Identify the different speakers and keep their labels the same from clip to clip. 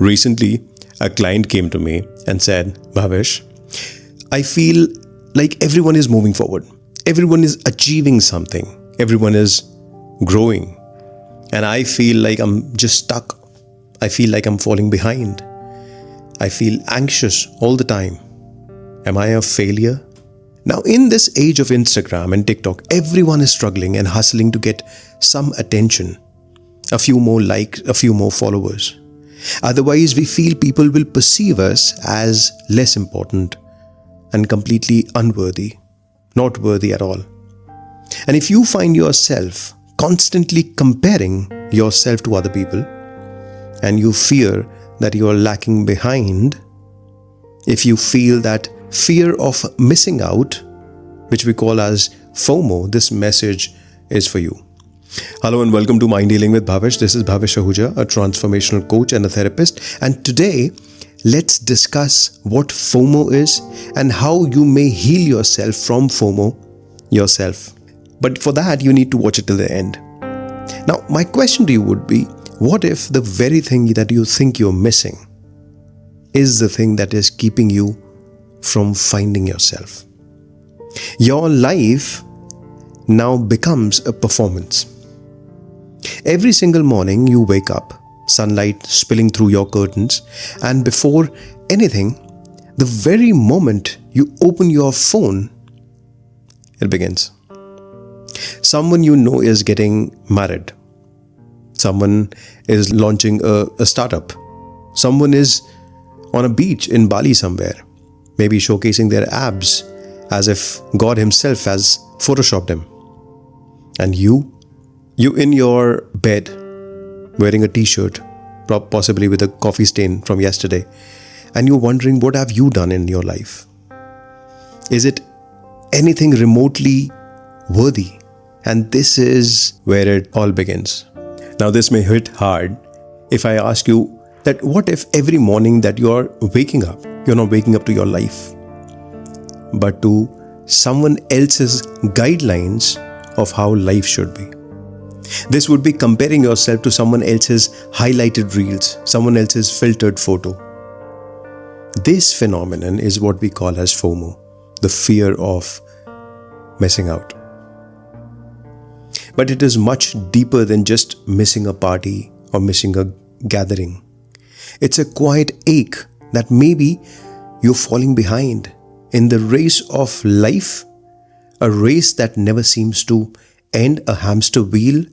Speaker 1: Recently, a client came to me and said, Bhavish, I feel like everyone is moving forward. Everyone is achieving something. Everyone is growing. And I feel like I'm just stuck. I feel like I'm falling behind. I feel anxious all the time. Am I a failure? Now, in this age of Instagram and TikTok, everyone is struggling and hustling to get some attention. A few more likes, a few more followers. Otherwise, we feel people will perceive us as less important and completely unworthy, not worthy at all. And if you find yourself constantly comparing yourself to other people and you fear that you are lacking behind, if you feel that fear of missing out, which we call as FOMO, this message is for you. Hello and welcome to Mind Healing with Bhavish. This is Bhavish Ahuja, a transformational coach and a therapist. And today, let's discuss what FOMO is and how you may heal yourself from FOMO yourself. But for that, you need to watch it till the end. Now, my question to you would be, what if the very thing that you think you're missing is the thing that is keeping you from finding yourself? Your life now becomes a performance. Every single morning you wake up, sunlight spilling through your curtains, and before anything, the very moment you open your phone, it begins. Someone you know is getting married. Someone is launching a startup. Someone is on a beach in Bali somewhere, maybe showcasing their abs as if God himself has photoshopped them. And you in your bed, wearing a t-shirt, possibly with a coffee stain from yesterday, and you're wondering, what have you done in your life? Is it anything remotely worthy? And this is where it all begins. Now, this may hit hard if I ask you that what if every morning that you're waking up, you're not waking up to your life, but to someone else's guidelines of how life should be? This would be comparing yourself to someone else's highlighted reels, someone else's filtered photo. This phenomenon is what we call as FOMO, the fear of missing out. But it is much deeper than just missing a party or missing a gathering. It's a quiet ache that maybe you're falling behind in the race of life, a race that never seems to end, a hamster wheel.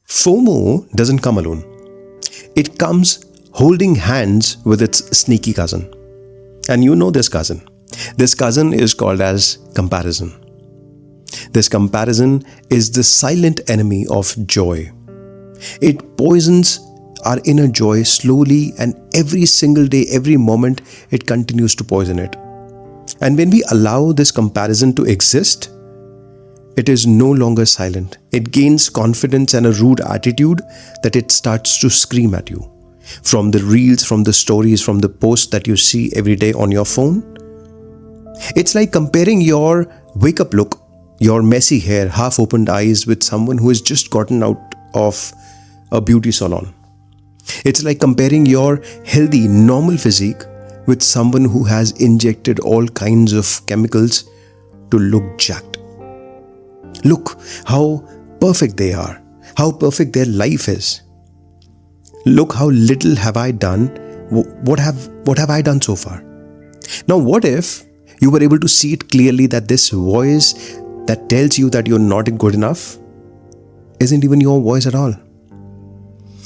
Speaker 1: FOMO doesn't come alone. It comes holding hands with its sneaky cousin. And you know this cousin. This cousin is called as comparison. This comparison is the silent enemy of joy. It poisons our inner joy slowly, and every single day, every moment, it continues to poison it. And when we allow this comparison to exist, it is no longer silent. It gains confidence and a rude attitude that it starts to scream at you. From the reels, from the stories, from the posts that you see every day on your phone. It's like comparing your wake-up look, your messy hair, half-opened eyes with someone who has just gotten out of a beauty salon. It's like comparing your healthy, normal physique with someone who has injected all kinds of chemicals to look jacked. Look how perfect they are, how perfect their life is. Look how little have I done. What have I done so far? Now, what if you were able to see it clearly that this voice that tells you that you're not good enough isn't even your voice at all?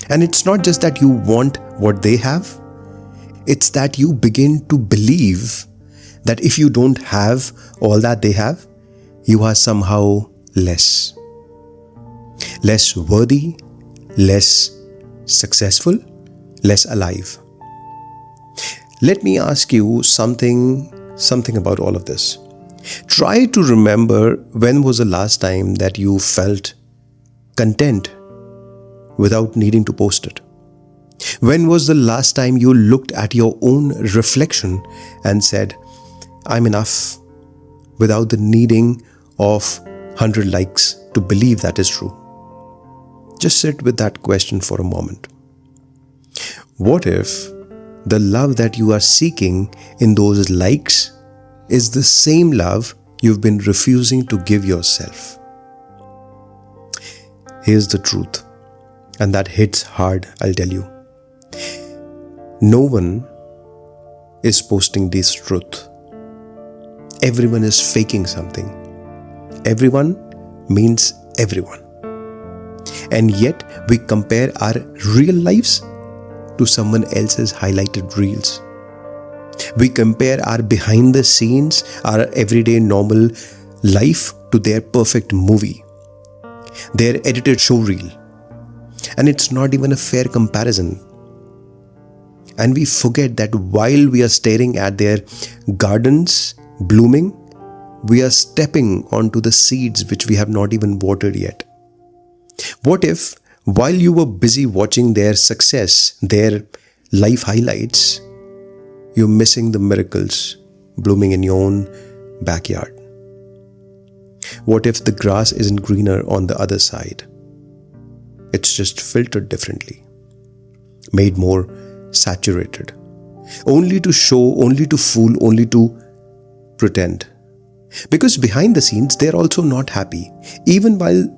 Speaker 1: And it's not just that you want what they have. It's that you begin to believe that if you don't have all that they have, you are somehow less worthy, less successful, less alive. Let me ask you something about all of this. Try to remember, when was the last time that you felt content without needing to post it? When was the last time you looked at your own reflection and said, I'm enough, without the needing of 100 likes to believe that is true? Just sit with that question for a moment. What if the love that you are seeking in those likes is the same love you've been refusing to give yourself. Here's the truth, and that hits hard, I'll tell you. No one is posting this truth. Everyone is faking something. Everyone means everyone. And yet we compare our real lives to someone else's highlighted reels. We compare our behind the scenes, our everyday normal life to their perfect movie, their edited show reel. And it's not even a fair comparison. And we forget that while we are staring at their gardens blooming, we are stepping onto the seeds which we have not even watered yet. What if, while you were busy watching their success, their life highlights, you're missing the miracles blooming in your own backyard? What if the grass isn't greener on the other side? It's just filtered differently, made more saturated, only to show, only to fool, only to pretend. Because behind the scenes, they're also not happy. Even while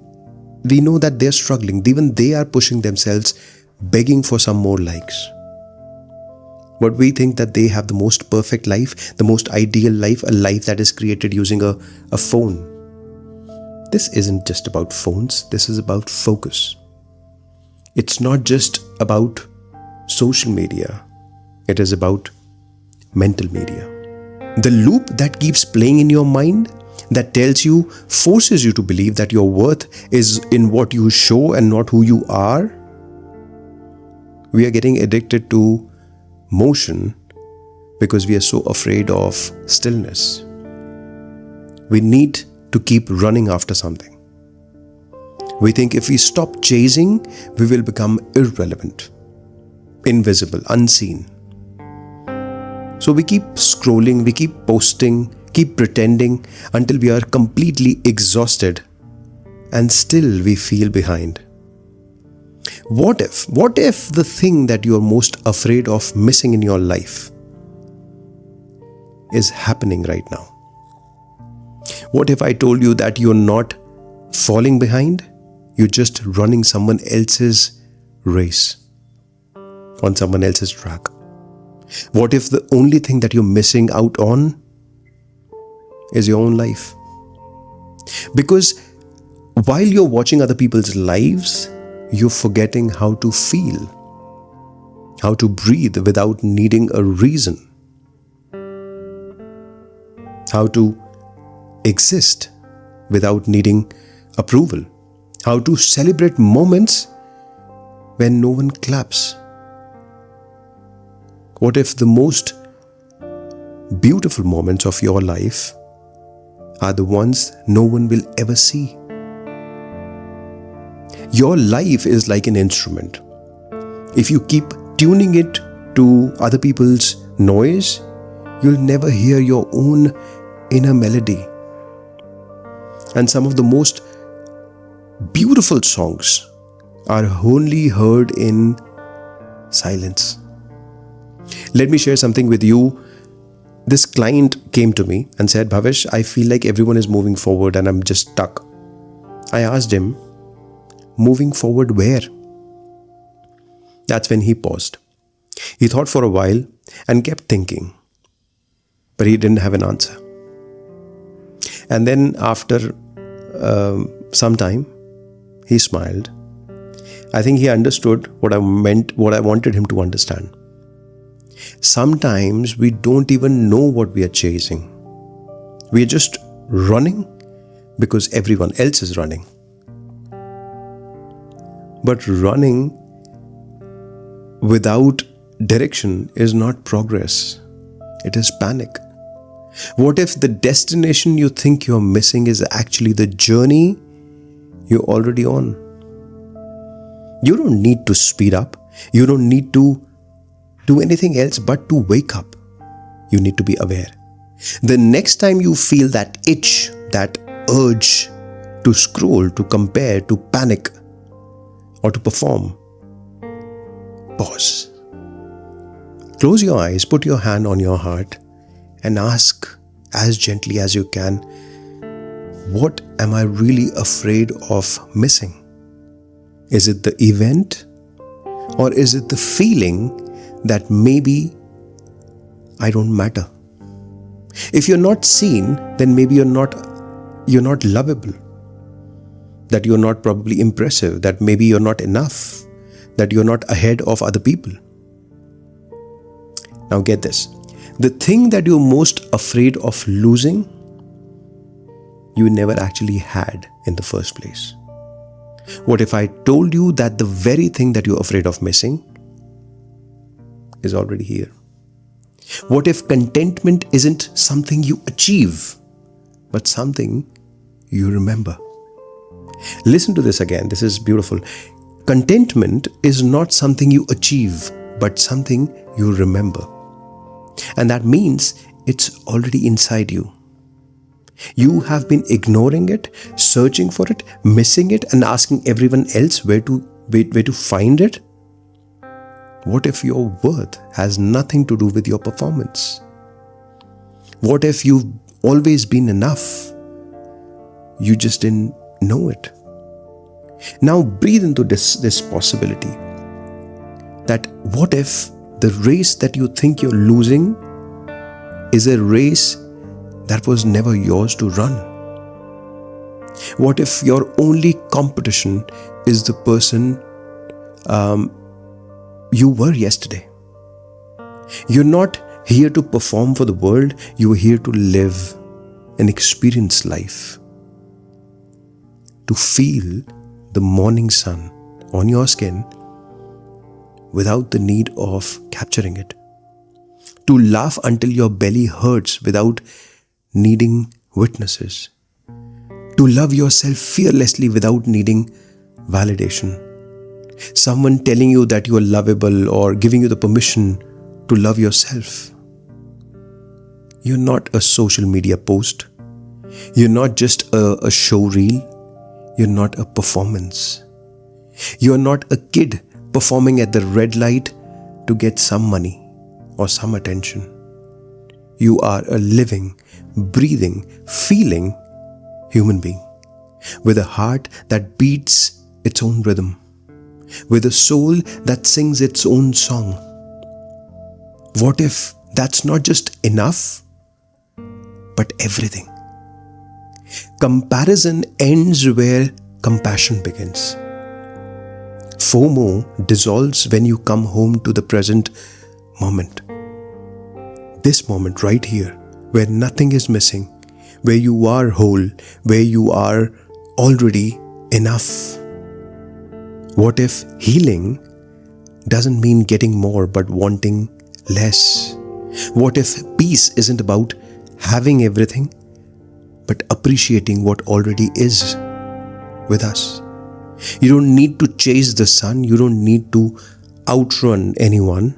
Speaker 1: we know that they're struggling, even they are pushing themselves, begging for some more likes. But we think that they have the most perfect life, the most ideal life, a life that is created using a phone. This isn't just about phones, this is about focus. It's not just about social media, it is about mental media. The loop that keeps playing in your mind, that tells you, forces you to believe that your worth is in what you show and not who you are. We are getting addicted to motion because we are so afraid of stillness. We need to keep running after something. We think if we stop chasing, we will become irrelevant, invisible, unseen. So we keep scrolling, we keep posting, keep pretending until we are completely exhausted and still we feel behind. What if the thing that you are most afraid of missing in your life is happening right now? What if I told you that you're not falling behind, you're just running someone else's race, on someone else's track? What if the only thing that you're missing out on is your own life? Because while you're watching other people's lives, you're forgetting how to feel, how to breathe without needing a reason, how to exist without needing approval, how to celebrate moments when no one claps. What if the most beautiful moments of your life are the ones no one will ever see? Your life is like an instrument. If you keep tuning it to other people's noise, you'll never hear your own inner melody. And some of the most beautiful songs are only heard in silence. Let me share something with you. This client came to me and said, Bhavish, I feel like everyone is moving forward and I'm just stuck. I asked him, moving forward where? That's when he paused. He thought for a while and kept thinking, but he didn't have an answer. And then after some time, he smiled. I think he understood what I meant, what I wanted him to understand. Sometimes we don't even know what we are chasing. We are just running because everyone else is running. But running without direction is not progress. It is panic. What if the destination you think you're missing is actually the journey you're already on? You don't need to speed up. You don't need to do anything else but to wake up. You need to be aware. The next time you feel that itch, that urge to scroll, to compare, to panic, or to perform, pause. Close your eyes, put your hand on your heart, and ask as gently as you can, what am I really afraid of missing? Is it the event, or is it the feeling that maybe I don't matter? If you're not seen, then maybe you're not lovable, that you're not probably impressive, that maybe you're not enough, that you're not ahead of other people. Now get this. The thing that you're most afraid of losing, you never actually had in the first place. What if I told you that the very thing that you're afraid of missing is already here? What if contentment isn't something you achieve, but something you remember? Listen to this again. This is beautiful. Contentment is not something you achieve, but something you remember. And that means it's already inside you. You have been ignoring it, searching for it, missing it, and asking everyone else where to find it. What if your worth has nothing to do with your performance? What if you've always been enough? You just didn't know it. Now breathe into this possibility, that what if the race that you think you're losing is a race that was never yours to run? What if your only competition is the person you were yesterday? You're not here to perform for the world, you are here to live and experience life. To feel the morning sun on your skin without the need of capturing it. To laugh until your belly hurts without needing witnesses. To love yourself fearlessly without needing validation. Someone telling you that you are lovable or giving you the permission to love yourself. You're not a social media post. You're not just a show reel. You're not a performance. You're not a kid performing at the red light to get some money or some attention. You are a living, breathing, feeling human being with a heart that beats its own rhythm, with a soul that sings its own song. What if that's not just enough, but everything? Comparison ends where compassion begins. FOMO dissolves when you come home to the present moment. This moment right here, where nothing is missing, where you are whole, where you are already enough. What if healing doesn't mean getting more but wanting less? What if peace isn't about having everything but appreciating what already is with us? You don't need to chase the sun. You don't need to outrun anyone.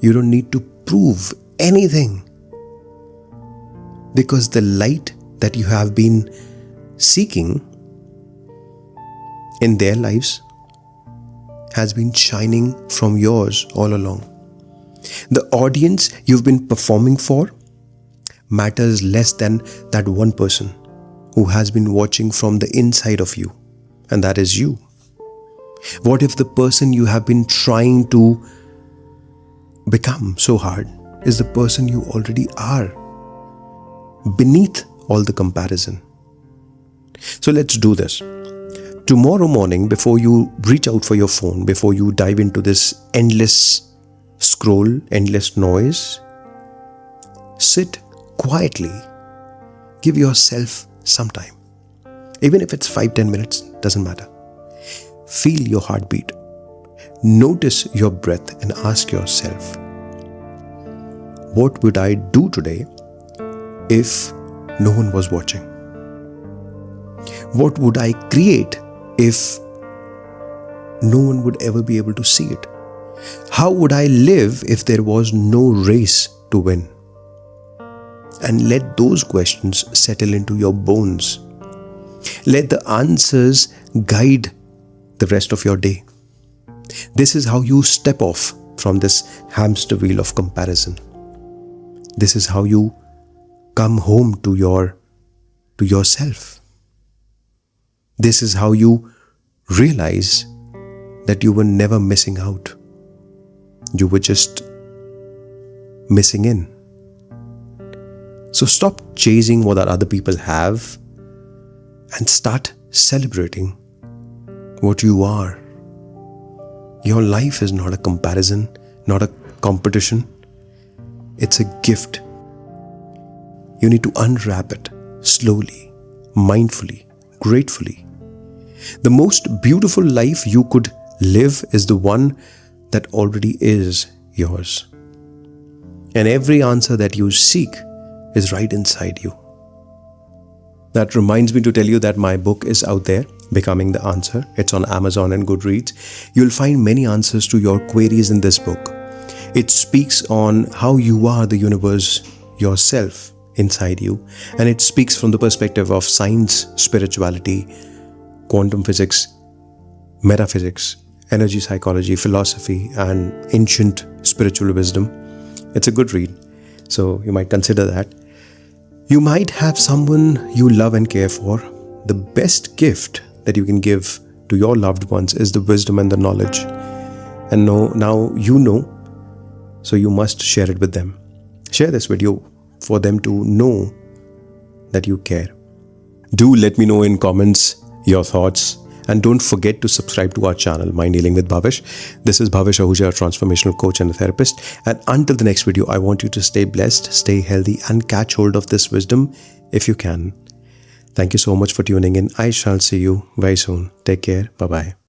Speaker 1: You don't need to prove anything, because the light that you have been seeking in their lives has been shining from yours all along. The audience you've been performing for matters less than that one person who has been watching from the inside of you, and that is you. What if the person you have been trying to become so hard is the person you already are, beneath all the comparison? So let's do this. Tomorrow morning, before you reach out for your phone, before you dive into this endless scroll, endless noise, sit quietly. Give yourself some time. Even if it's 5-10 minutes, doesn't matter. Feel your heartbeat. Notice your breath and ask yourself, what would I do today if no one was watching? What would I create if no one would ever be able to see it? How would I live if there was no race to win? And let those questions settle into your bones. Let the answers guide the rest of your day. This is how you step off from this hamster wheel of comparison. This is how you come home to yourself. This is how you realize that you were never missing out. You were just missing in. So stop chasing what other people have and start celebrating what you are. Your life is not a comparison, not a competition. It's a gift. You need to unwrap it slowly, mindfully, gratefully. The most beautiful life you could live is the one that already is yours. And every answer that you seek is right inside you. That reminds me to tell you that my book is out there, Becoming the Answer. It's on Amazon and Goodreads. You'll find many answers to your queries in this book. It speaks on how you are the universe yourself inside you. And it speaks from the perspective of science, spirituality, quantum physics, metaphysics, energy psychology, philosophy, and ancient spiritual wisdom. It's a good read, so you might consider that. You might have someone you love and care for. The best gift that you can give to your loved ones is the wisdom and the knowledge. And now you know, so you must share it with them. Share this video for them to know that you care. Do let me know in comments your thoughts. And don't forget to subscribe to our channel, Mind Healing with Bhavish. This is Bhavish Ahuja, a transformational coach and a therapist. And until the next video, I want you to stay blessed, stay healthy, and catch hold of this wisdom if you can. Thank you so much for tuning in. I shall see you very soon. Take care. Bye-bye.